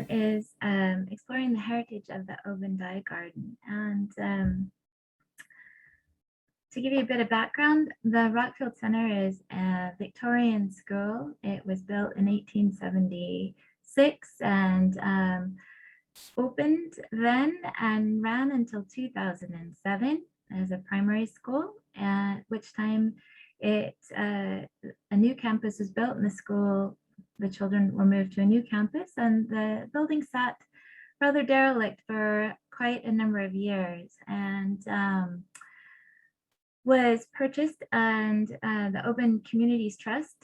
Is exploring the heritage of the Oban Dye Garden. And to give you a bit of background, the Rockfield Centre is a Victorian school. It was built in 1876 and opened then and ran until 2007 as a primary school, at which time a new campus was built in the school. The children were moved to a new campus, and the building sat rather derelict for quite a number of years, and was purchased, and the Oban Communities Trust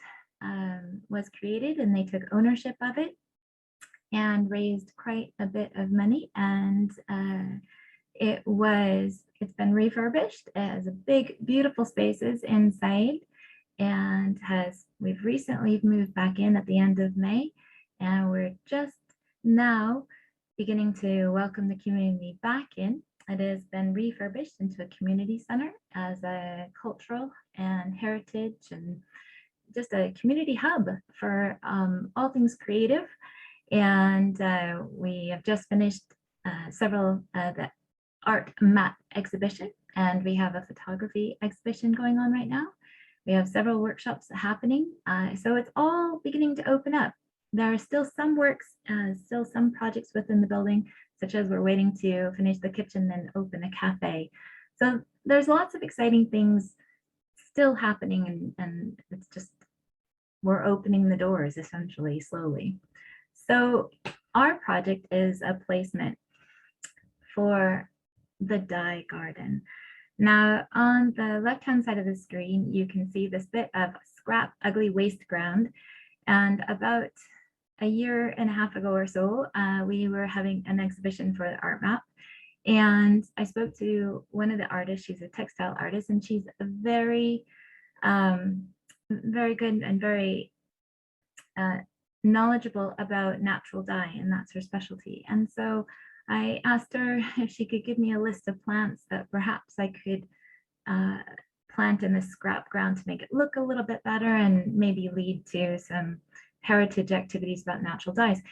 was created, and they took ownership of it and raised quite a bit of money, and it's been refurbished. It has a big, beautiful spaces inside, and we've recently moved back in at the end of May, and we're just now beginning to welcome the community back in. It has been refurbished into a community center as a cultural and heritage and just a community hub for all things creative. And we have just finished several the art map exhibition, and we have a photography exhibition going on right now. We have several workshops happening, so it's all beginning to open up. There are still some works, still some projects within the building, such as we're waiting to finish the kitchen and open a cafe. So there's lots of exciting things still happening, and it's just, we're opening the doors essentially slowly. So our project is a placement for the dye garden. Now, on the left-hand side of the screen, you can see this bit of scrap, ugly waste ground. And about a year and a half ago or so, we were having an exhibition for the art map. And I spoke to one of the artists. She's a textile artist, and she's a very, very good and very knowledgeable about natural dye, and that's her specialty. And so I asked her if she could give me a list of plants that perhaps I could plant in the scrap ground to make it look a little bit better and maybe lead to some heritage activities about natural dyes.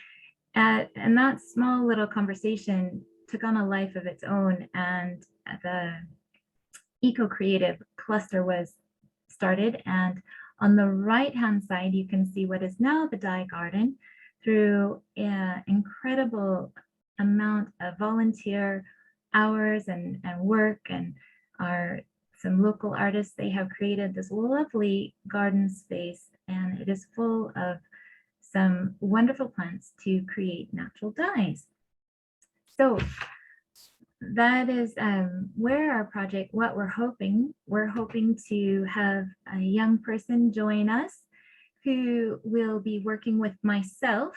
And that small little conversation took on a life of its own, and the eco-creative cluster was started. And on the right-hand side, you can see what is now the dye garden through an incredible amount of volunteer hours and work, and some local artists. They have created this lovely garden space, and it is full of some wonderful plants to create natural dyes. So that is where our project, what we're hoping to have a young person join us who will be working with myself,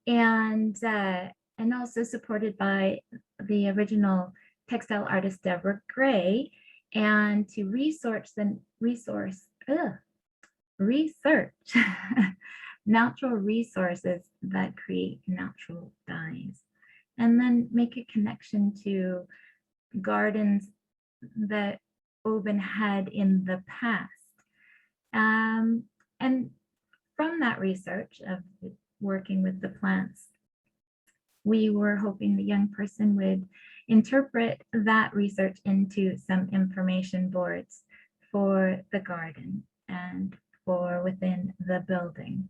and also supported by the original textile artist Deborah Gray, and to research natural resources that create natural dyes, and then make a connection to gardens that Oban had in the past. And from that research of working with the plants, we were hoping the young person would interpret that research into some information boards for the garden and for within the building.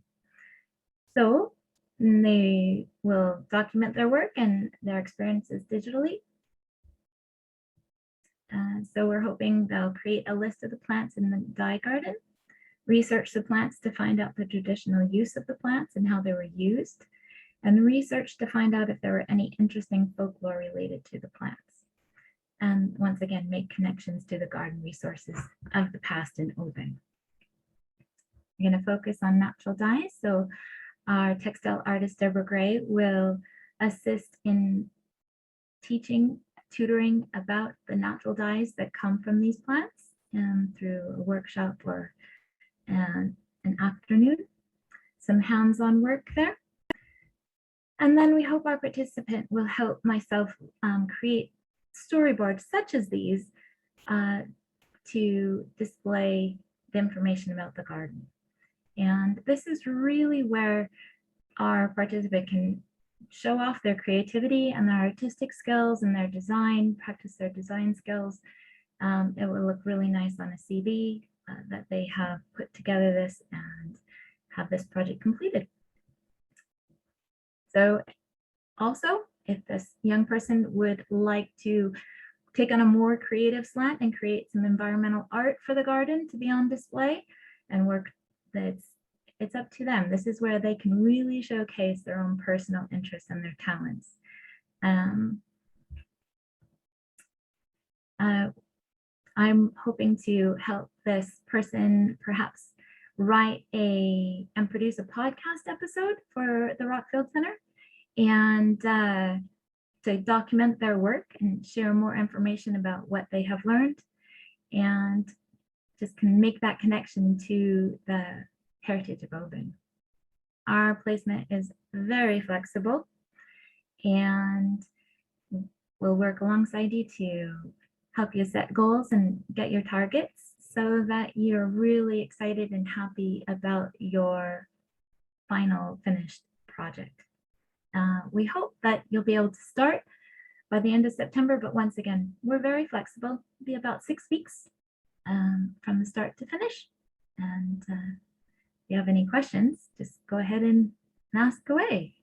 So they will document their work and their experiences digitally. So we're hoping they'll create a list of the plants in the dye garden, research the plants to find out the traditional use of the plants and how they were used, and research to find out if there were any interesting folklore related to the plants. And once again, make connections to the garden resources of the past in Oban. We're going to focus on natural dyes. So our textile artist, Deborah Gray, will assist in teaching, tutoring about the natural dyes that come from these plants, and through a workshop or an afternoon, some hands-on work there. And then we hope our participant will help myself create storyboards such as these to display the information about the garden. And this is really where our participant can show off their creativity and their artistic skills and their design, practice their design skills. It will look really nice on a CV that they have put together this and have this project completed. So also, if this young person would like to take on a more creative slant and create some environmental art for the garden to be on display and work, it's up to them. This is where they can really showcase their own personal interests and their talents. I'm hoping to help this person perhaps write and produce a podcast episode for the Rockfield Centre and to document their work and share more information about what they have learned and just can make that connection to the heritage of Oban. Our placement is very flexible and we'll work alongside you to help you set goals and get your targets so that you're really excited and happy about your final finished project. We hope that you'll be able to start by the end of September, but once again, we're very flexible. It'll be about 6 weeks from the start to finish. And if you have any questions, just go ahead and ask away.